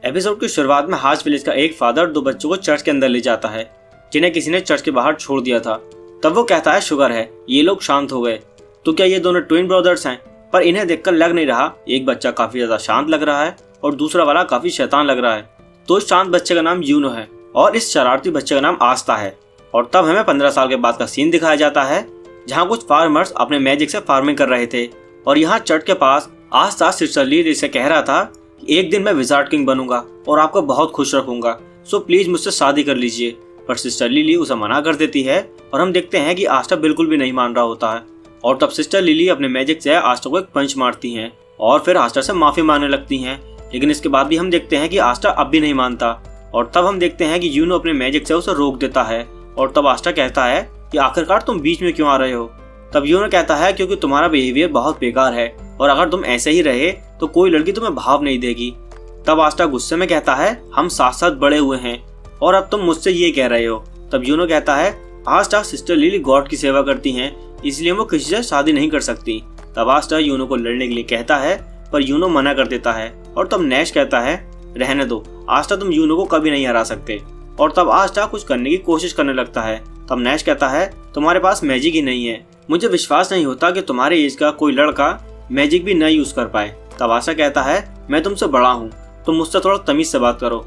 Episode की शुरुआत में हाज विलेज का एक फादर दो बच्चों को चर्च के अंदर ले जाता है जिन्हें किसी ने चर्च के बाहर छोड़ दिया था। तब वो कहता है शुगर है, ये लोग शांत हो गए। तो क्या ये दोनों ट्विन ब्रदर्स हैं? पर इन्हें देखकर लग नहीं रहा। एक बच्चा काफी ज्यादा शांत लग रहा है और दूसरा वाला काफी शैतान लग रहा है। तो इस शांत बच्चे का नाम यूनो है और इस शरारती बच्चे का नाम आस्था है। और तब हमें 15 साल के बाद का सीन दिखाया जाता है जहाँ कुछ फार्मर्स अपने मैजिक से फार्मिंग कर रहे थे और यहाँ चर्च के पास आस्था सिस्टर लिली से कह रहा था कि एक दिन मैं विजार्ड किंग बनूंगा और आपको बहुत खुश रखूंगा, सो प्लीज मुझसे शादी कर लीजिए। पर सिस्टर लिली उसे मना कर देती है और हम देखते हैं कि आस्था बिल्कुल भी नहीं मान रहा होता है। और तब सिस्टर लिली अपने मैजिक से आस्था को एक पंच मारती हैं और फिर आस्था से माफी मांगने लगती हैं। लेकिन इसके बाद भी हम देखते हैं कि आस्था अब भी नहीं मानता। और तब हम देखते हैं कि यूनो अपने मैजिक से उसे रोक देता है और तब आस्था कहता है कि आखिरकार तुम बीच में क्यों आ रहे हो। तब यूनो कहता है क्योंकि तुम्हारा बिहेवियर बहुत बेकार है और अगर तुम ऐसे ही रहे तो कोई लड़की तुम्हें भाव नहीं देगी। तब आस्था गुस्से में कहता है हम साथ साथ बड़े हुए हैं और अब तुम मुझसे ये कह रहे हो। तब यूनो कहता है आस्था सिस्टर लिली गॉड की सेवा करती हैं इसलिए वो किसी से शादी नहीं कर सकती। तब आस्था यूनो को लड़ने के लिए कहता है पर यूनो मना कर देता है और तब नैश कहता है रहने दो आस्था, तुम यूनो को कभी नहीं हरा सकते। और तब आस्था कुछ करने की कोशिश करने लगता है। तब नैश कहता है तुम्हारे पास मैजिक ही नहीं है, मुझे विश्वास नहीं होता कि तुम्हारे एज का कोई लड़का मैजिक भी नहीं यूज कर पाए। तब आस्था कहता है मैं तुमसे बड़ा हूँ, तुम मुझसे थोड़ा तमीज से बात करो।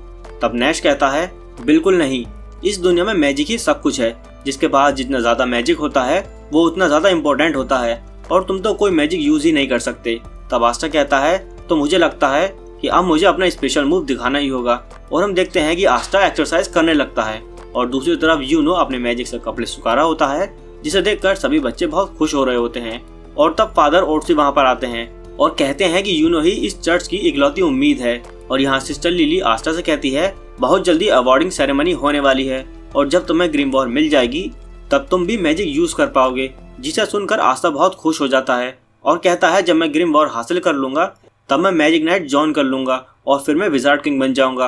तब नैश कहता है बिल्कुल नहीं, इस दुनिया में मैजिक ही सब कुछ है, जिसके पास जितना ज्यादा मैजिक होता है वो उतना ज्यादा इम्पोर्टेंट होता है और तुम तो कोई मैजिक यूज ही नहीं कर सकते। तब आस्था कहता है तो मुझे लगता है कि अब मुझे अपना स्पेशल मूव दिखाना ही होगा। और हम देखते हैं कि आस्था एक्सरसाइज करने लगता है और दूसरी तरफ यूनो अपने मैजिक से कपड़े सुखा रहा होता है जिसे देखकर सभी बच्चे बहुत खुश हो रहे होते हैं। और तब फादर ओट्सी वहाँ पर आते हैं और कहते हैं कि यूनो ही इस चर्च की इकलौती उम्मीद है। और यहाँ सिस्टर लिली आस्था से कहती है बहुत जल्दी अवार्डिंग सेरेमनी होने वाली है और जब तुम्हें ग्रिमवॉर मिल जाएगी तब तुम भी मैजिक यूज कर पाओगे। जिसे सुनकर आस्था बहुत खुश हो जाता है और कहता है जब मैं ग्रिमवॉर हासिल कर लूंगा तब मैं मैजिक नाइट ज्वाइन कर लूंगा और फिर मैं विजार्ड किंग बन जाऊंगा।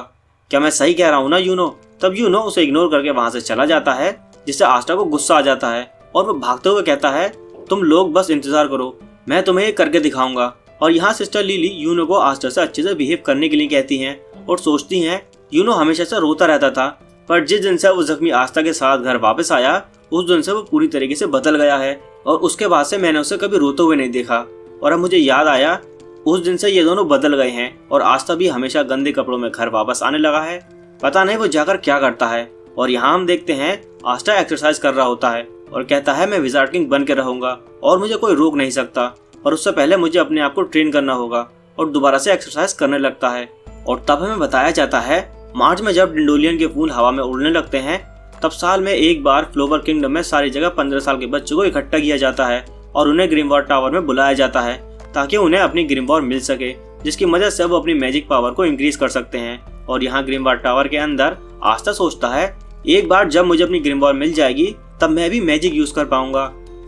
क्या मैं सही कह रहा हूँ ना यूनो? तब यूनो उसे इग्नोर करके वहां से चला जाता है जिससे आस्था को गुस्सा आ जाता है और वो भागते हुए कहता है तुम लोग बस इंतजार करो, मैं तुम्हें ये करके दिखाऊंगा। और यहाँ सिस्टर लिली यूनो को आस्था से अच्छे से बिहेव करने के लिए कहती हैं और सोचती हैं यूनो हमेशा से रोता रहता था पर जिस दिन से वो जख्मी आस्था के साथ घर वापस आया उस दिन से वो पूरी तरीके से बदल गया है और उसके बाद से मैंने उसे कभी रोते हुए नहीं देखा। और अब मुझे याद आया उस दिन से ये दोनों बदल गए हैं और आस्था भी हमेशा गंदे कपड़ों में घर वापस आने लगा है। पता नहीं वो जाकर क्या करता है। और यहाँ हम देखते हैं आस्था एक्सरसाइज कर रहा होता है और कहता है मैं विजार्ड किंग बन के रहूंगा और मुझे कोई रोक नहीं सकता और उससे पहले मुझे अपने आप को ट्रेन करना होगा। और दोबारा से एक्सरसाइज करने लगता है। और तब हमें बताया जाता है मार्च में जब डिंडोलियन के फूल हवा में उड़ने लगते हैं तब साल में एक बार फ्लोवर किंगडम में सारी जगह 15 साल के बच्चों को इकट्ठा किया जाता है और उन्हें ग्रिमवॉर टावर में बुलाया जाता है ताकि उन्हें अपनी ग्रिमवॉर मिल सके जिसकी मदद से वो अपनी मैजिक पावर को इंक्रीज कर सकते हैं। और यहाँ ग्रिमवॉर टावर के अंदर आस्था सोचता है एक बार जब मुझे अपनी ग्रिमवॉर मिल जाएगी तब मैं भी मैजिक यूज कर पाऊंगा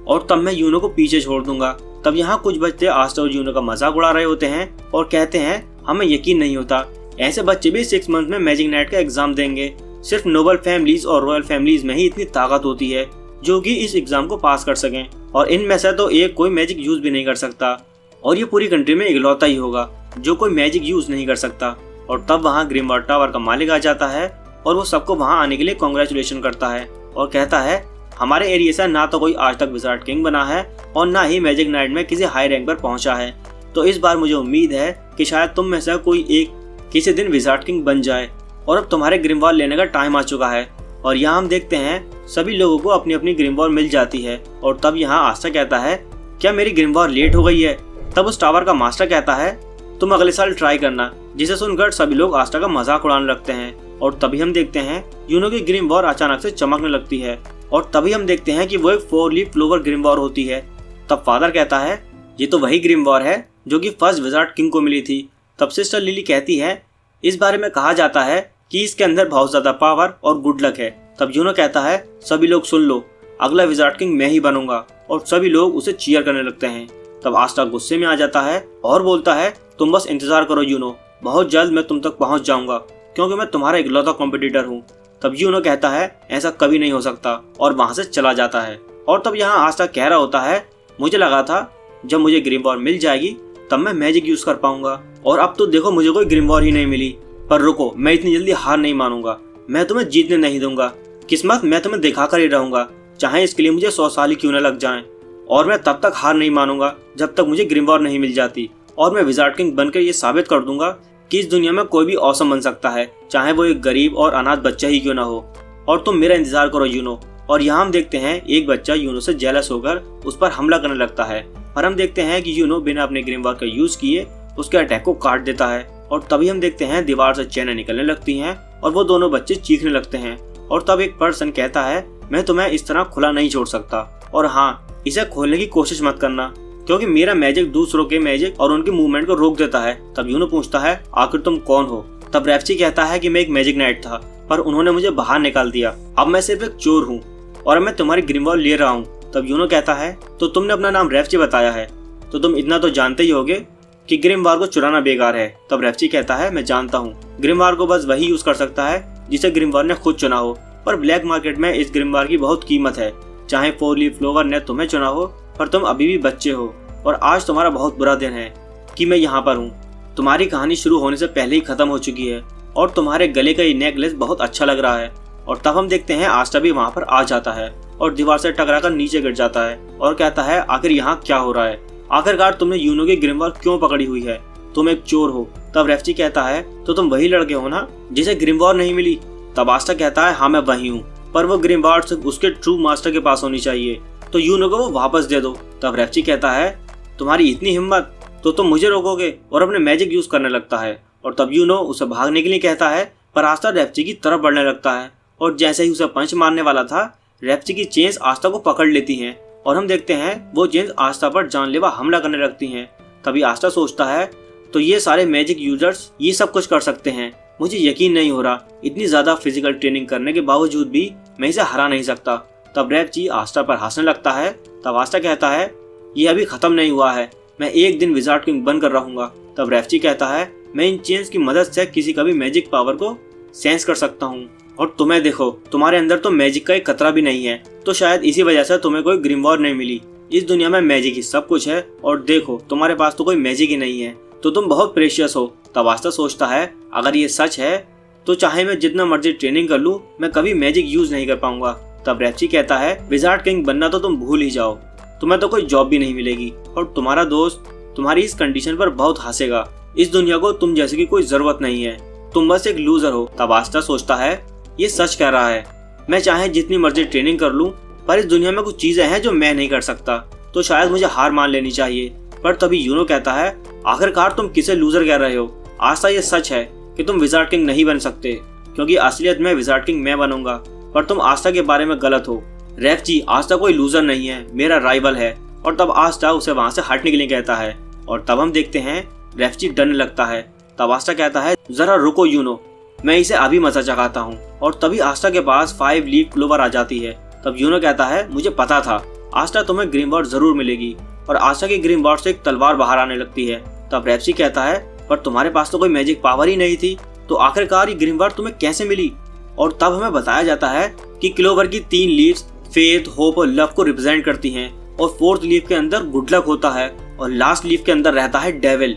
और तब मैं यूनो को पीछे छोड़ दूंगा। तब यहाँ कुछ बच्चे आस्था और यूनो का मजाक उड़ा रहे होते हैं और कहते हैं हमें यकीन नहीं होता ऐसे बच्चे भी 6 मंथ में मैजिक नाइट का एग्जाम देंगे। सिर्फ नोबल फैमिलीज और रॉयल फैमिलीज में ही इतनी ताकत होती है जो कि इस एग्जाम को पास कर सकें और इनमें से तो एक कोई मैजिक यूज भी नहीं कर सकता और ये पूरी कंट्री में इकलौता ही होगा जो कोई मैजिक यूज नहीं कर सकता। और तब वहाँ ग्रिमवॉर टावर का मालिक आ जाता है और वो सबको वहाँ आने के लिए कॉन्ग्रेचुलेशन करता है और कहता है हमारे एरिया से ना तो कोई आज तक विजार्ड किंग बना है और ना ही मैजिक नाइट में किसी हाई रैंक पर पहुंचा है। तो इस बार मुझे उम्मीद है कि शायद तुम में से कोई एक किसी दिन विजार्ड किंग बन जाए और अब तुम्हारे ग्रिमवॉर लेने का टाइम आ चुका है। और यहाँ हम देखते हैं सभी लोगों को अपनी अपनी ग्रिमवॉर मिल जाती है। और तब यहाँ आस्था कहता है क्या मेरी ग्रिमवॉर लेट हो गई है? तब उस टावर का मास्टर कहता है तुम अगले साल ट्राई करना। जिसे सुनकर सभी लोग आस्था का मजाक उड़ाने लगते हैं। और तभी हम देखते हैं यूनो की ग्रिमवॉर अचानक से चमकने लगती है और तभी हम देखते हैं कि वो एक 4 लीफ फ्लोवर ग्रिमवॉर होती है। तब फादर कहता है ये तो वही ग्रिमवॉर है जो कि फर्स्ट विजार्ड किंग को मिली थी। तब सिस्टर लिली कहती है इस बारे में कहा जाता है कि इसके अंदर बहुत ज्यादा पावर और गुड लक है। तब यूनो कहता है सभी लोग सुन लो, अगला विजार्ड किंग मैं ही बनूंगा और सभी लोग उसे चीयर करने लगते हैं। तब आस्था गुस्से में आ जाता है और बोलता है तुम बस इंतजार करो यूनो, बहुत जल्द मैं तुम तक पहुंच जाऊंगा क्योंकि मैं तुम्हारा इकलौता कॉम्पिटिटर हूँ। तब यूनो कहता है ऐसा कभी नहीं हो सकता और वहां से चला जाता है। और तब यहाँ आस्था कह रहा होता है मुझे लगा था जब मुझे ग्रिमवॉर मिल जाएगी तब मैं मैजिक यूज कर पाऊंगा और अब तो देखो मुझे कोई ग्रिमवॉर ही नहीं मिली। पर रुको, मैं इतनी जल्दी हार नहीं मानूंगा। मैं तुम्हें जीतने नहीं दूंगा। किस्मत, मैं तुम्हें दिखा कर ही रहूंगा, चाहे इसके लिए मुझे 100 साल ही क्यों न लग जाएं। और मैं तब तक हार नहीं मानूंगा जब तक मुझे ग्रिमवॉर नहीं मिल जाती। और मैं विजार्ड किंग बनकर ये साबित कर दूंगा कि इस दुनिया में कोई भी ऑसम बन सकता है, चाहे वो एक गरीब और अनाथ बच्चा ही क्यों ना हो। और तुम मेरा इंतजार करो यूनो। और यहाँ हम देखते हैं एक बच्चा यूनो से जेलस होकर उस पर हमला करने लगता है। और हम देखते हैं कि यूनो बिना अपने ग्रिमवॉर का यूज किए उसके अटैक को काट देता है। और तभी हम देखते हैं दीवार से चैनें निकलने लगती हैं और वो दोनों बच्चे चीखने लगते हैं। और तब एक पर्सन कहता है, मैं तुम्हें इस तरह खुला नहीं छोड़ सकता, और हाँ, इसे खोलने की कोशिश मत करना, क्योंकि मेरा मैजिक दूसरों के मैजिक और उनके मूवमेंट को रोक देता है। तब यूनो पूछता है, आखिर तुम कौन हो? तब रेफची कहता है कि मैं एक मैजिक नाइट था, पर उन्होंने मुझे बाहर निकाल दिया। अब मैं सिर्फ एक चोर हूँ और मैं तुम्हारी ग्रिमवॉर ले रहा हूँ। तब यूनो कहता है, तो तुमने अपना नाम रेफची बताया है, तो तुम इतना तो जानते ही होगे कि ग्रिमवॉर को चुराना बेकार है। तब रेफची कहता है, मैं जानता हूँ, ग्रिमवॉर को बस वही यूज कर सकता है जिसे ग्रिमवॉर ने खुद चुना हो, पर ब्लैक मार्केट में इस ग्रिमवॉर की बहुत कीमत है। चाहे 4 लीफ क्लोवर ने तुम्हें चुना हो, पर तुम अभी भी बच्चे हो और आज तुम्हारा बहुत बुरा दिन है कि मैं यहाँ पर हूँ। तुम्हारी कहानी शुरू होने से पहले ही खत्म हो चुकी है और तुम्हारे गले का ये नेकलेस बहुत अच्छा लग रहा है। और तब हम देखते हैं आस्टा भी वहाँ पर आ जाता है और दीवार से टकराकर नीचे गिर जाता है और कहता है, आखिर यहाँ क्या हो रहा है? आखिरकार तुमने यूनो की ग्रिमवॉर क्यों पकड़ी हुई है? तुम एक चोर हो। तब रेफची कहता है, तो तुम वही लड़के हो ना जिसे ग्रिमवॉर नहीं मिली? तब आस्टा कहता है, हाँ मैं वही हूँ, पर वो ग्रिमवॉर सिर्फ उसके ट्रू मास्टर के पास होनी चाहिए, तो यूनो को वो वापस दे दो। तब रेफची कहता है, तुम्हारी इतनी हिम्मत, तो तुम मुझे रोकोगे? और अपने मैजिक यूज करने लगता है। और तब यूनो उसे भागने के लिए कहता है, पर आस्टा रेफची की तरफ बढ़ने लगता है और जैसे ही उसे पंच मारने वाला था, रेफची की चेन्स आस्टा को पकड़ लेती हैं और हम देखते हैं वो चेन्स आस्टा पर जानलेवा हमला करने लगती हैं। तभी आस्टा सोचता है, तो ये सारे मैजिक यूजर्स ये सब कुछ कर सकते हैं, मुझे यकीन नहीं हो रहा, इतनी ज्यादा फिजिकल ट्रेनिंग करने के बावजूद भी मैं इसे हरा नहीं सकता। तब रेफची आस्टा पर हंसने लगता है। तब आस्टा कहता है, ये अभी खत्म नहीं हुआ है, मैं एक दिन विजार्ड किंग बनकर रहूंगा। तब रेफची कहता है, मैं इन चेन्स की मदद से किसी का भी मैजिक पावर को सेंस कर सकता हूँ। और तुम्हें देखो, तुम्हारे अंदर तो मैजिक का एक कतरा भी नहीं है, तो शायद इसी वजह से तुम्हें कोई ग्रिमवॉर नहीं मिली। इस दुनिया में मैजिक ही सब कुछ है और देखो तुम्हारे पास तो कोई मैजिक ही नहीं है, तो तुम बहुत प्रेशियस हो। तब आस्टा सोचता है, अगर ये सच है तो चाहे मैं जितना मर्जी ट्रेनिंग कर लूँ, मैं कभी मैजिक यूज नहीं कर पाऊंगा। तब रेफची कहता है, विजार्ड किंग बनना तो तुम भूल ही जाओ, तुम्हें तो कोई जॉब भी नहीं मिलेगी और तुम्हारा दोस्त तुम्हारी इस कंडीशन पर बहुत हंसेगा। इस दुनिया को तुम जैसे की कोई जरूरत नहीं है, तुम बस एक लूजर हो। तब आस्टा सोचता है, ये सच कह रहा है, मैं चाहे जितनी मर्जी ट्रेनिंग कर लूं, पर इस दुनिया में कुछ चीजें हैं जो मैं नहीं कर सकता, तो शायद मुझे हार मान लेनी चाहिए। पर तभी यूनो कहता है, आखिरकार तुम किसे लूजर कह रहे हो? आस्टा, ये सच है कि तुम विजार्ड किंग नहीं बन सकते, क्योंकि असलियत में विजार्ड किंग मैं बनूंगा, पर तुम आस्टा के बारे में गलत हो। रेफची, आस्टा कोई लूजर नहीं है, मेरा राइवल है। और तब आस्टा उसे वहां से हटने के लिए कहता है और तब हम देखते हैं रेफची डरने लगता है। तब आस्टा कहता है, जरा रुको यूनो, मैं इसे अभी मजा चखाता हूँ। और तभी आस्टा के पास 5 लीफ क्लोवर आ जाती है। तब यूनो कहता है, मुझे पता था आस्टा तुम्हें ग्रिमवॉर जरूर मिलेगी। और आस्टा की ग्रिमवॉर से एक तलवार बाहर आने लगती है। तब रेफची कहता है, पर तुम्हारे पास तो कोई मैजिक पावर ही नहीं थी, तो आखिरकार ये ग्रिमवॉर तुम्हें कैसे मिली? और तब हमें बताया जाता है कि क्लोवर की 3 लीव्स फेथ, होप और लव को रिप्रेजेंट करती हैं और 4th लीफ के अंदर गुड लक होता है और लास्ट लीफ के अंदर रहता है डेविल।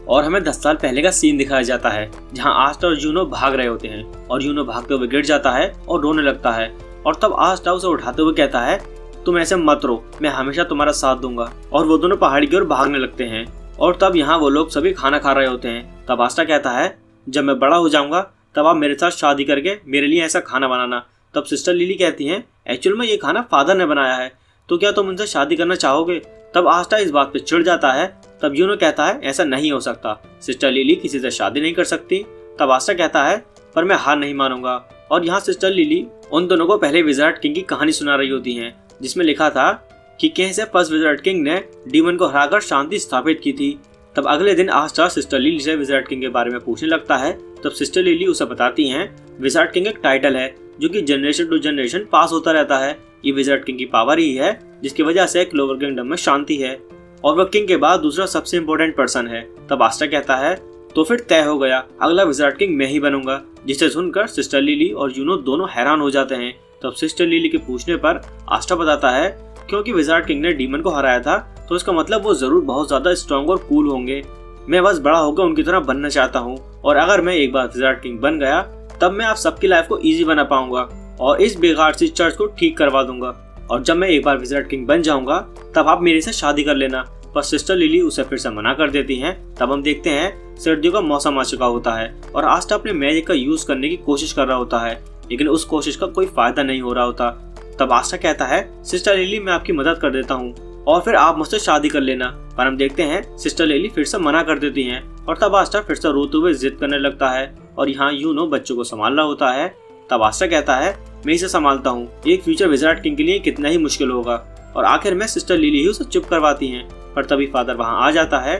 और हमें 10 साल पहले का सीन दिखाया जाता है जहां आस्टा और यूनो भाग रहे होते हैं और यूनो भागते हुए गिर जाता है और रोने लगता है। और तब आस्टा उसे उठाते हुए कहता है, तुम ऐसे मत रो, मैं हमेशा तुम्हारा साथ दूंगा। और वो दोनों पहाड़ी की ओर भागने लगते हैं। और तब यहाँ वो लोग सभी खाना खा रहे होते हैं। तब आस्टा कहता है, जब मैं बड़ा हो जाऊंगा तब आप मेरे साथ शादी करके मेरे लिए ऐसा खाना बनाना। तब सिस्टर लिली कहती हैं, एक्चुअल में ये खाना फादर ने बनाया है, तो क्या तुम उनसे शादी करना चाहोगे? तब आस्टा इस बात पे चिढ़ जाता है। तब यूनो कहता है, ऐसा नहीं हो सकता, सिस्टर लिली किसी से शादी नहीं कर सकती। तब आस्टा कहता है, पर मैं हार नहीं मानूंगा। और यहाँ सिस्टर लिली उन दोनों को पहले विजार्ड किंग की कहानी सुना रही होती हैं, जिसमें लिखा था कि कैसे फर्स्ट विजार्ड किंग ने डीमन को हराकर शांति स्थापित की थी। तब अगले दिन आस्टा सिस्टर लिली से विजार्ड किंग के बारे में पूछने लगता है। तब सिस्टर लिली उसे बताती हैं, विजार्ड किंग एक टाइटल है जो कि जनरेशन टू जनरेशन पास होता रहता है। ये विजार्ड किंग की पावर ही है जिसकी वजह से क्लोवर किंगडम में शांति है और वह किंग के बाद दूसरा सबसे इम्पोर्टेंट पर्सन है। तब आस्टा कहता है, तो फिर तय हो गया, अगला विजार्ड किंग मैं ही बनूंगा। जिसे सुनकर सिस्टर लिली और यूनो दोनों हैरान हो जाते हैं। तब सिस्टर लिली के पूछने पर आस्टा बताता है, क्योंकि विजार्ड किंग ने डीमन को हराया था तो इसका मतलब वो जरूर बहुत ज्यादा स्ट्रॉन्ग और कूल होंगे। मैं बस बड़ा होकर उनकी तरह बनना चाहता हूँ, और अगर मैं एक बार विजार्ड किंग बन गया तब मैं आप सबकी लाइफ को इजी बना पाऊंगा और इस बेकार सी चर्च को ठीक करवा दूंगा। और जब मैं एक बार विजार्ड किंग बन जाऊंगा तब आप मेरे से शादी कर लेना। पर सिस्टर लिली उसे फिर से मना कर देती हैं। तब हम देखते हैं सर्दियों का मौसम आ चुका होता है और आस्टा अपने मैजिक का यूज करने की कोशिश कर रहा होता है, लेकिन उस कोशिश का कोई फायदा नहीं हो रहा होता। तब आस्टा कहता है, सिस्टर लिली मैं आपकी मदद कर देता हूँ और फिर आप मुझसे शादी कर लेना। पर हम देखते हैं सिस्टर लिली फिर से मना कर देती हैं और तब आस्टा फिर से रोते हुए जिद करने लगता है और यहाँ यूनो बच्चों को संभाल रहा होता है। तब आस्टा कहता है, मैं इसे संभालता हूँ, एक फ्यूचर विजार्ड किंग के लिए कितना ही मुश्किल होगा। और आखिर में सिस्टर लिली ही उसे चुप करवाती हैं। पर तभी फादर वहाँ आ जाता है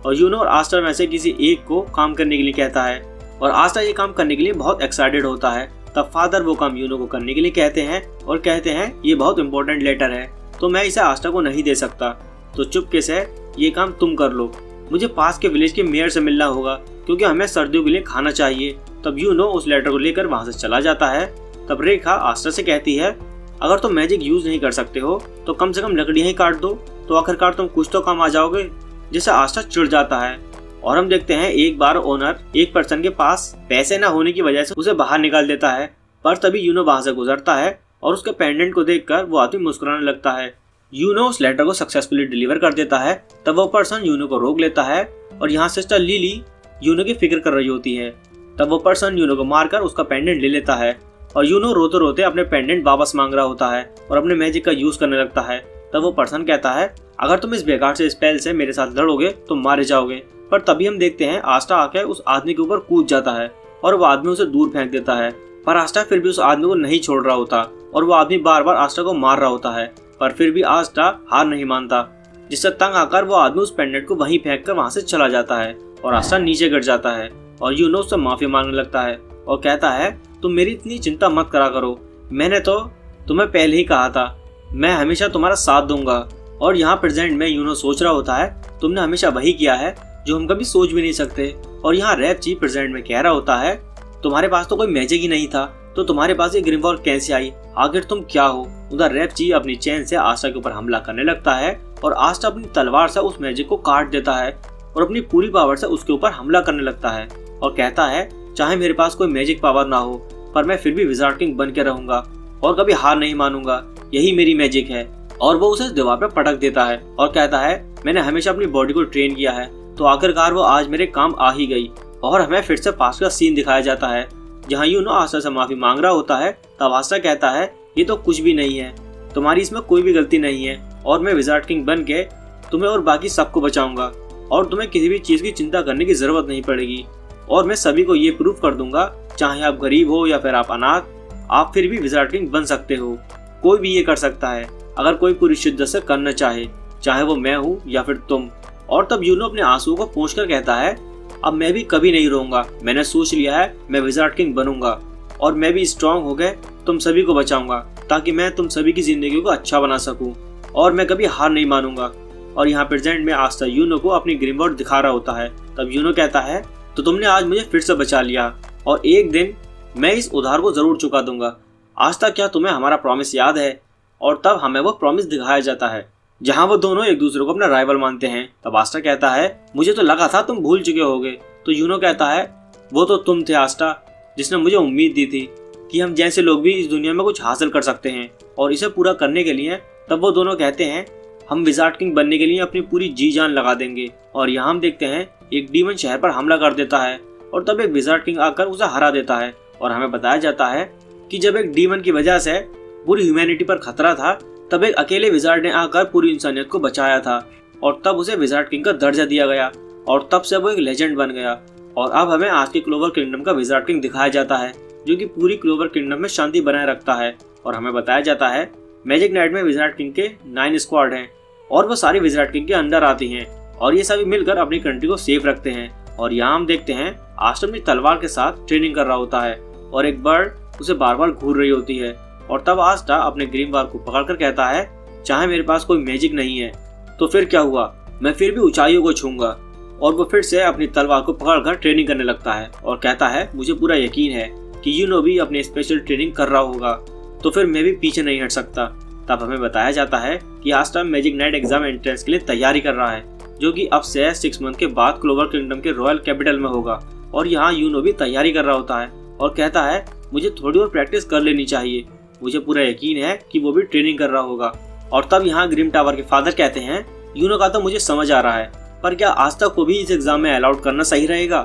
और यूनो और आस्टा में से किसी एक को काम करने के लिए कहता है और आस्टा ये काम करने के लिए बहुत एक्साइटेड होता है। तब फादर वो काम यूनो को करने के लिए कहते हैं और कहते हैं ये बहुत इंपॉर्टेंट लेटर है तो मैं इसे आस्टा को नहीं दे सकता, तो चुपके से ये काम तुम कर लो। मुझे पास के विलेज के मेयर से मिलना होगा क्योंकि हमें सर्दियों के लिए खाना चाहिए। तब यूनो उस लेटर को लेकर वहाँ से चला जाता है। तब रेखा आस्टा से कहती है, अगर तुम मैजिक यूज नहीं कर सकते हो तो कम से कम लकड़ियाँ ही काट दो, तो आखिरकार तुम कुछ तो काम आ जाओगे। जिससे आस्टा चिढ़ जाता है और हम देखते हैं एक बार ओनर एक पर्सन के पास पैसे न होने की वजह से उसे बाहर निकाल देता है। पर तभी यूनो वहाँ से गुजरता है और उसके पेंडेंट को देखकर वो आदमी मुस्कुराने लगता है। यूनो उस लेटर को सक्सेसफुली डिलीवर कर देता है। तब वो पर्सन यूनो को रोक लेता है और यहाँ सिस्टर लिली यूनो की फिक्र कर रही होती है। तब वो पर्सन यूनो को मारकर उसका पेंडेंट ले लेता है और यूनो रोते रोते अपने पेंडेंट वापस मांग रहा होता है और अपने मैजिक का यूज करने लगता है। तब वो पर्सन कहता है, अगर तुम इस बेकार से स्पेल से मेरे साथ लड़ोगे तो मारे जाओगे। पर तभी हम देखते हैं आस्टा आकर उस आदमी के ऊपर कूद जाता है और वो आदमी उसे दूर फेंक देता है। पर आस्टा फिर भी उस आदमी को नहीं छोड़ रहा होता और वो आदमी बार बार आस्टा को मार रहा होता है। पर फिर भी आस्टा हार नहीं मानता, जिससे तंग आकर वो आदमी उस पेंडेंट को वहीं फेंक कर वहाँ से चला जाता है और आस्टा नीचे गिर जाता है और यूनो उससे माफी मांगने लगता है और कहता है, तुम मेरी इतनी चिंता मत करा करो, मैंने तो तुम्हें पहले ही कहा था, मैं हमेशा तुम्हारा साथ दूंगा। और यहाँ प्रेजेंट में यूनो सोच रहा होता है, तुमने हमेशा वही किया है जो हम कभी सोच भी नहीं सकते। और यहाँ रैपची प्रेजेंट में कह रहा होता है, तुम्हारे पास तो कोई मैजिक ही नहीं था तो तुम्हारे पास ये ग्रिमवॉल्व कैसे आई, आखिर तुम क्या हो। उधर रैपची अपनी चैन से आस्टा के ऊपर हमला करने लगता है और आस्टा अपनी तलवार से उस मैजिक को काट देता है और अपनी पूरी पावर से उसके ऊपर हमला करने लगता है और कहता है, चाहे मेरे पास कोई मैजिक पावर ना हो पर मैं फिर भी विजार्ड किंग बन के रहूंगा और कभी हार नहीं मानूंगा, यही मेरी मैजिक है। और वो उसे दीवार पर पटक देता है और कहता है, मैंने हमेशा अपनी बॉडी को ट्रेन किया है तो आखिरकार वो आज मेरे काम आ ही गई। और हमें फिर से पास का सीन दिखाया जाता है जहाँ यूनो आस्टा से माफी मांग रहा होता है। तब आस्टा कहता है, ये तो कुछ भी नहीं है, तुम्हारी इसमें कोई भी गलती नहीं है और मैं विजार्ड किंग बन के तुम्हें और बाकी सबको बचाऊंगा और तुम्हें किसी भी चीज की चिंता करने की जरूरत नहीं पड़ेगी। और मैं सभी को ये प्रूफ कर दूंगा, चाहे आप गरीब हो या फिर आप अनाथ, आप फिर भी विजार्ड किंग बन सकते हो। कोई भी ये कर सकता है अगर कोई पूरी शिद्दत से करना चाहे वो मैं हूँ या फिर तुम। और तब यूनो अपने आंसुओं को पोंछकर कहता है, अब मैं भी कभी नहीं रोऊंगा, मैंने सोच लिया है मैं विजार्ड किंग बनूंगा और मैं भी स्ट्रांग हो गए तुम सभी को बचाऊंगा ताकि मैं तुम सभी की जिंदगी को अच्छा बना सकूं और मैं कभी हार नहीं मानूंगा। और यहाँ प्रेजेंट में आस्टा यूनो को अपनी ग्रिमवॉल्व दिखा रहा होता है। तब यूनो कहता है, तो तुमने आज मुझे फिर से बचा लिया और एक दिन मैं इस उधार को जरूर चुका दूंगा। आस्टा, क्या तुम्हें हमारा प्रॉमिस याद है? और तब हमें वो प्रॉमिस दिखाया जाता है जहाँ वो दोनों एक दूसरे को अपना राइवल मानते हैं। तब आस्टा कहता है, मुझे तो लगा था तुम भूल चुके होगे। तो यूनो कहता है, वो तो तुम थे आस्टा जिसने मुझे उम्मीद दी थी कि हम जैसे लोग भी इस दुनिया में कुछ हासिल कर सकते हैं और इसे पूरा करने के लिए। तब वो दोनों कहते हैं, हम विजार्ड किंग बनने के लिए अपनी पूरी जी जान लगा देंगे। और यहाँ हम देखते हैं एक डीमन शहर पर हमला कर देता है और तब एक विजार्ड किंग आकर उसे हरा देता है। और हमें बताया जाता है कि जब एक डीमन की वजह से पूरी ह्यूमैनिटी पर खतरा था तब एक अकेले विजार्ड ने आकर पूरी इंसानियत को बचाया था और तब उसे विजार्ड किंग का दर्जा दिया गया और तब से वो एक लेजेंड बन गया। और अब हमें आज के क्लोवर किंगडम का विजार्ड किंग दिखाया जाता है जो कि पूरी क्लोवर किंगडम में शांति बनाए रखता है। और हमें बताया जाता है मैजिक नाइट में विजार्ड किंग के 9 स्क्वाड हैं और वो सारी विजार्ड किंग के अंडर आती हैं और ये सभी मिलकर अपनी कंट्री को सेफ रखते हैं। और यहाँ हम देखते हैं आस्टा अपनी तलवार के साथ ट्रेनिंग कर रहा होता है और एक बर्ड उसे बार बार घूर रही होती है। और तब आस्टा अपने ग्रीमवॉल्व को पकड़कर कहता है, चाहे मेरे पास कोई मैजिक नहीं है तो फिर क्या हुआ, मैं फिर भी ऊंचाइयों को छूंगा। और वो फिर से अपनी तलवार को पकड़कर ट्रेनिंग करने लगता है और कहता है, मुझे पूरा यकीन है कि यूनो भी अपनी स्पेशल ट्रेनिंग कर रहा होगा तो फिर मैं भी पीछे नहीं हट सकता। तब हमें बताया जाता है कि Ashta magic night exam entrance के लिए तैयारी कर रहा है जो कि अब से 6 मंथ के बाद क्लोवर किंगडम के रॉयल कैपिटल में होगा। और यहाँ यूनो भी तैयारी कर रहा होता है और कहता है मुझे थोड़ी और प्रैक्टिस कर लेनी चाहिए, मुझे पूरा यकीन है कि वो भी ट्रेनिंग कर रहा होगा। और तब यहाँ ग्रिम टावर के फादर कहते हैं यूनो का तो मुझे समझ आ रहा है, पर क्या आस्था को भी इस एग्जाम में अलाउड करना सही रहेगा?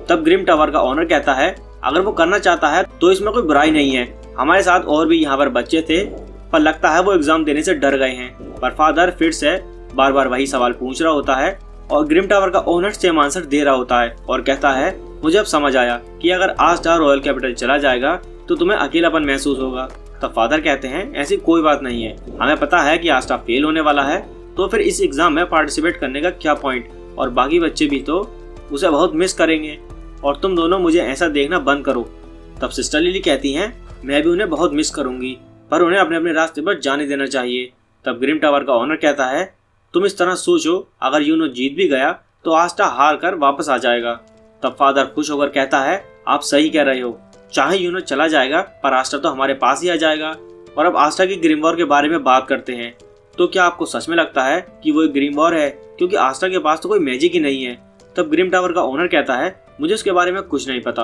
तब ग्रिम टावर का ओनर कहता है अगर वो करना चाहता है तो इसमें कोई बुराई नहीं है, हमारे साथ और भी यहाँ पर बच्चे थे, पर लगता है वो एग्जाम देने से डर गए हैं। पर फादर फिर से बार बार वही सवाल पूछ रहा होता है और ग्रिम टावर का ओनर सेम आंसर दे रहा होता है और कहता है मुझे अब समझ आया कि अगर आस्था रॉयल कैपिटल चला जाएगा तो तुम्हें अकेलापन महसूस होगा। तब फादर कहते हैं ऐसी कोई बात नहीं है, हमें पता है कि आस्था फेल होने वाला है, तो फिर इस एग्जाम में पार्टिसिपेट करने का क्या पॉइंट, और बाकी बच्चे भी तो उसे बहुत मिस करेंगे और तुम दोनों मुझे ऐसा देखना बंद करो। तब सिस्टर लिली कहती हैं मैं भी उन्हें बहुत मिस करूंगी, पर उन्हें अपने अपने रास्ते पर जाने देना चाहिए। तब ग्रिम टावर का ओनर कहता है तुम इस तरह सोचो, अगर यूनो जीत भी गया तो आस्था हार कर वापस आ जाएगा। तब फादर खुश होकर कहता है आप सही कह रहे हो, चाहे यूनो चला जाएगा पर आस्था तो हमारे पास ही आ जाएगा। और अब आस्था की ग्रिम वॉर के बारे में बात करते हैं। तो क्या आपको सच में लगता है कि वो एक ग्रिम वॉर है, क्योंकि आस्था के पास तो कोई मैजिक ही नहीं है? तब ग्रिम टावर का ओनर कहता है मुझे उसके बारे में कुछ नहीं पता,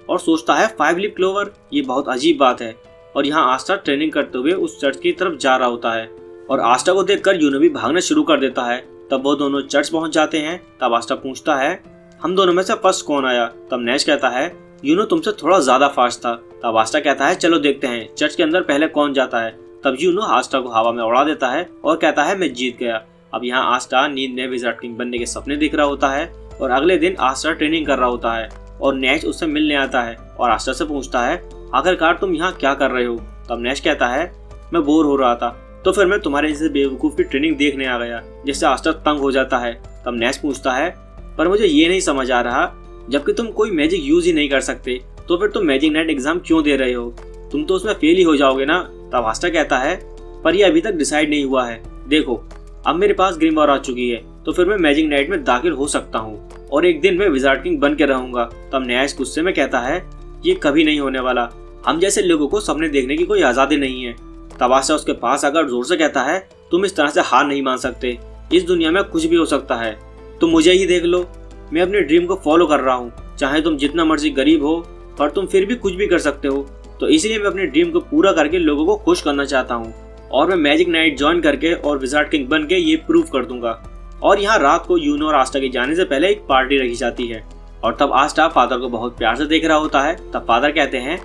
और सोचता है 5 लीफ क्लोवर, ये बहुत अजीब बात है। और यहाँ आस्था ट्रेनिंग करते हुए उस चर्च की तरफ जा रहा होता है और आस्था को देखकर यूनो भी भागना शुरू कर देता है। तब वो दोनों चर्च पहुंच जाते हैं। तब आस्था पूछता है हम दोनों में से फर्स्ट कौन आया? तब नैश कहता है यूनो तुमसे थोड़ा ज्यादा फास्ट था। तब आस्था कहता है चलो देखते हैं चर्च के अंदर पहले कौन जाता है। तब यूनो आस्था को हवा में उड़ा देता है और कहता है मैं जीत गया। अब यहाँ आस्था नींद में विजार्ड किंग बनने के सपने दिख रहा होता है और अगले दिन आस्था ट्रेनिंग कर रहा होता है और नैश उससे मिलने आता है और आस्था से पूछता है आखिरकार तुम यहाँ क्या कर रहे हो? तब नैश कहता है मैं बोर हो रहा था, तो फिर मैं तुम्हारे जैसे बेवकूफ की ट्रेनिंग देखने आ गया, जिससे आस्था तंग हो जाता है। तब नैश पूछता है पर मुझे ये नहीं समझ आ रहा, जबकि तुम कोई मैजिक यूज ही नहीं कर सकते तो फिर तुम मैजिक नाइट एग्जाम क्यों दे रहे हो? तुम तो उसमें फेल ही हो जाओगे ना। तब आस्था कहता है पर यह अभी तक डिसाइड नहीं हुआ है, देखो अब मेरे पास ग्रिम वॉर आ चुकी है तो फिर मैं मैजिक नाइट में दाखिल हो सकता हूँ और एक दिन मैं विजार्ड किंग बन के रहूंगा। तब नैश गुस्से में कहता है ये कभी नहीं होने वाला, हम जैसे लोगों को सपने देखने की कोई आजादी नहीं है। तब आस्था उसके पास आकर जोर से कहता है तुम इस तरह से हार नहीं मान सकते, इस दुनिया में कुछ भी हो सकता है, तुम मुझे ही देख लो, मैं अपने ड्रीम को फॉलो कर रहा हूँ, चाहे तुम जितना मर्जी गरीब हो पर तुम फिर भी कुछ भी कर सकते हो। तो इसलिए मैं अपने ड्रीम को पूरा करके लोगों को खुश करना चाहता हूँ और मैं मैजिक नाइट ज्वाइन करके और विजार्ड किंग बन के ये प्रूव कर दूंगा। और यहाँ रात को यूनो और आस्था के जाने से पहले एक पार्टी रखी जाती है और तब आस्था फादर को बहुत प्यार से देख रहा होता है। तब फादर कहते हैं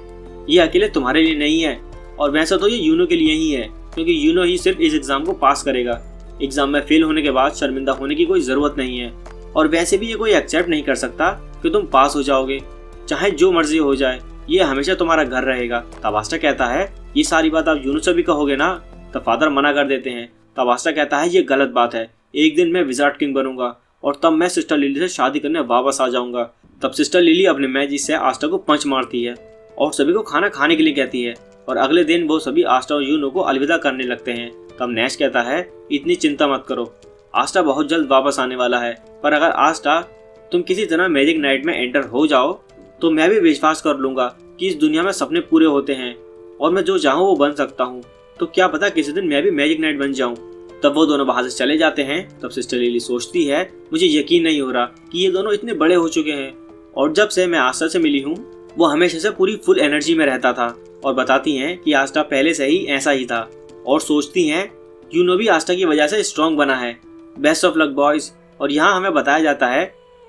ये अकेले तुम्हारे लिए नहीं है, और वैसे तो ये यूनो के लिए ही है, क्योंकि यूनो ही सिर्फ इस एग्जाम को पास करेगा। एग्जाम में फेल होने के बाद शर्मिंदा होने की कोई जरूरत नहीं है, और वैसे भी ये कोई एक्सेप्ट नहीं कर सकता कि तुम पास हो जाओगे, चाहे जो मर्जी हो जाए, ये हमेशा तुम्हारा घर रहेगा। तब आस्था कहता है ये सारी बात आप यूनो से भी कहोगे ना? तब फादर मना कर देते हैं। तब आस्था कहता है ये गलत बात है, एक दिन मैं विजार्ड किंग बनूंगा और तब मैं सिस्टर लिली से शादी करने वापस आ जाऊंगा। तब सिस्टर लिली अपने मैजिक से आस्था को पंच मारती है और सभी को खाना खाने के लिए कहती है और अगले दिन वो सभी आस्था और यूनो को अलविदा करने लगते हैं। तब नैश कहता है इतनी चिंता मत करो, आस्था बहुत जल्द वापस आने वाला है, पर अगर आस्था तुम किसी तरह मैजिक नाइट में एंटर हो जाओ तो मैं भी विश्वास कर लूंगा कि इस दुनिया में सपने पूरे होते हैं और मैं जो चाहूँ वो बन सकता हूँ, तो क्या पता किसी दिन मैं भी मैजिक नाइट बन जाऊँ। तब वो दोनों वहां से चले जाते हैं। तब सिस्टर लिली सोचती है मुझे यकीन नहीं हो रहा कि ये दोनों इतने बड़े हो चुके हैं, और जब से मैं आस्था से मिली हूँ वो हमेशा से पूरी फुल एनर्जी में रहता था। और बताती हैं कि आस्था पहले से ही ऐसा ही था, और सोचती हैं यूनो भी आस्था की वजह से स्ट्रॉन्ग बना है। Best of luck boys. और यहाँ हमें बताया जाता है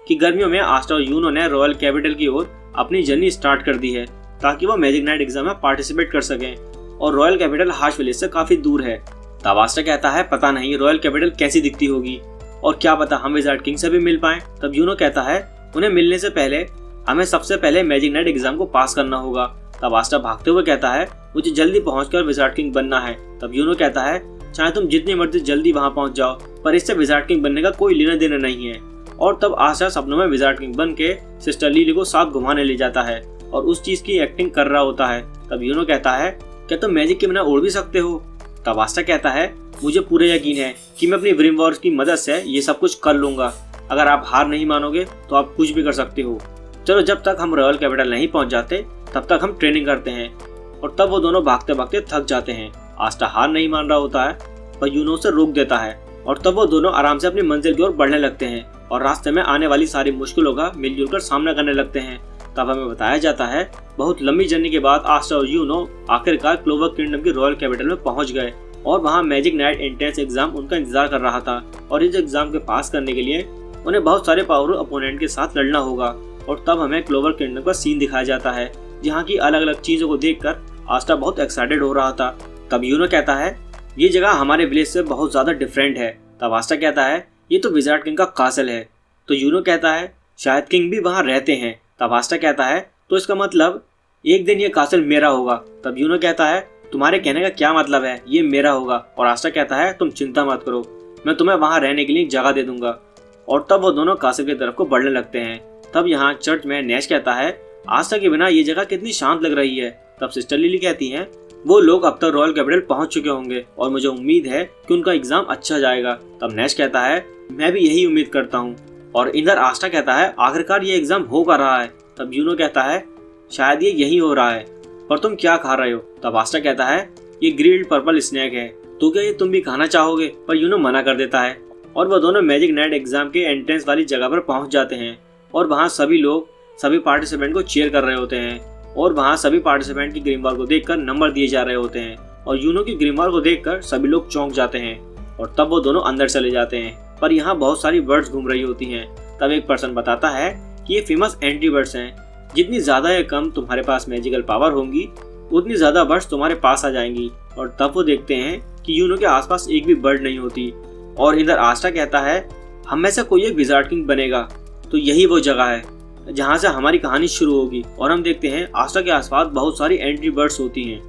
कि गर्मियों में आस्था और यूनो ने रॉयल कैपिटल की ओर अपनी जर्नी स्टार्ट कर दी है ताकि वो मैजिक नाइट एग्जाम में पार्टिसिपेट कर सकें, और रॉयल कैपिटल हार्श विलेज से काफी दूर है। तब आस्था कहता है पता नहीं रॉयल कैपिटल कैसी दिखती होगी, और क्या पता हम विजार्ड किंग से भी मिल पाएं। तब यूनो कहता है उन्हें मिलने से पहले हमें सबसे पहले मैजिक नाइट एग्जाम को पास करना होगा। तब आस्था भागते हुए कहता है मुझे जल्दी पहुंचकर विजार्ड किंग बनना है। तब यूनो कहता है चाहे तुम जितनी मर्जी जल्दी वहां पहुंच जाओ, पर इससे विजार्ड किंग बनने का कोई लेना देना नहीं है। और तब आस्था सपनों में विजार्ड किंग बन के सिस्टर लिली को साथ घुमाने ले जाता है और उस चीज की एक्टिंग कर रहा होता है। तब यूनो कहता है क्या तुम मैजिक के बिना उड़ भी सकते हो? तब आस्था कहता है मुझे पूरा यकीन है कि मैं अपनी ग्रिम वॉर की मदद से ये सब कुछ कर लूंगा, अगर आप हार नहीं मानोगे तो आप कुछ भी कर सकते हो। चलो जब तक हम रॉयल कैपिटल नहीं पहुंच जाते तब तक हम ट्रेनिंग करते हैं। और तब वो दोनों भागते भागते थक जाते हैं। आस्था हार नहीं मान रहा होता है पर यूनो से रोक देता है और तब वो दोनों आराम से अपनी मंजिल की ओर बढ़ने लगते हैं और रास्ते में आने वाली सारी मुश्किलों का मिलजुल कर सामना करने लगते हैं। तब हमें बताया जाता है बहुत लंबी जर्नी के बाद आस्टा और यूनो आखिरकार क्लोवर किंगडम की रॉयल कैपिटल में पहुंच गए और वहां मैजिक नाइट एंट्रेंस एग्जाम उनका इंतजार कर रहा था और इस एग्जाम के पास करने के लिए उन्हें बहुत सारे पावरफुल अपोनेंट के साथ लड़ना होगा। और तब हमें क्लोवर किंगडम का सीन दिखाया जाता है जहाँ की अलग अलग चीजों को देखकर आस्टा बहुत एक्साइटेड हो रहा था। तब यूनो कहता है ये जगह हमारे विलेज से बहुत ज्यादा डिफरेंट है। तब आस्टा कहता है ये तो विजार्ड किंग का कासल है। तो यूनो कहता है शायद किंग भी वहाँ रहते हैं। तब आस्टा कहता है तो इसका मतलब एक दिन ये कासल मेरा होगा। तब यूनो कहता है तुम्हारे कहने का क्या मतलब है, ये मेरा होगा। और आस्टा कहता है तुम चिंता मत करो, मैं तुम्हें वहाँ रहने के लिए एक जगह दे दूंगा। और तब वो दोनों कासल की तरफ को बढ़ने लगते हैं। तब यहाँ चर्च में नैश कहता है आस्था के बिना ये जगह कितनी शांत लग रही है। तब सिस्टर लिली कहती हैं वो लोग अब तक रॉयल कैपिटल पहुंच चुके होंगे और मुझे उम्मीद है कि उनका एग्जाम अच्छा जाएगा। तब नैश कहता है मैं भी यही उम्मीद करता हूँ। और इधर आस्था कहता है आखिरकार ये एग्जाम हो कर रहा है। तब यूनो कहता है शायद ये यही हो रहा है, पर तुम क्या खा रहे हो। तब आस्था कहता है ये ग्रिल्ड पर्पल स्नैक है, तो क्या ये तुम भी खाना चाहोगे। पर यूनो मना कर देता है और वह दोनों मैजिक नाइट एग्जाम के एंट्रेंस वाली जगह पर पहुंच जाते हैं और वहाँ सभी लोग सभी पार्टिसिपेंट को चीयर कर रहे होते हैं और वहाँ सभी पार्टिसिपेंट की ग्रीमवॉल को देखकर नंबर दिए जा रहे होते हैं और यूनो की ग्रीमवॉल को देखकर सभी लोग चौंक जाते हैं। और तब वो दोनों अंदर चले जाते हैं, पर यहाँ बहुत सारी बर्ड्स घूम रही होती हैं। तब एक पर्सन बताता है कि ये फेमस एंटी बर्ड्स हैं, जितनी ज्यादा या कम तुम्हारे पास मैजिकल पावर होंगी उतनी ज्यादा बर्ड्स तुम्हारे पास आ जाएंगी। और तब वो देखते हैं कि यूनो के आसपास एक भी बर्ड नहीं होती। और इधर आस्टा कहता है हम में से कोई एक विजार्ड किंग बनेगा, तो यही वो जगह है जहाँ से हमारी कहानी शुरू होगी। और हम देखते हैं आस्टा के आसपास बहुत सारी एंट्री बर्ड्स होती हैं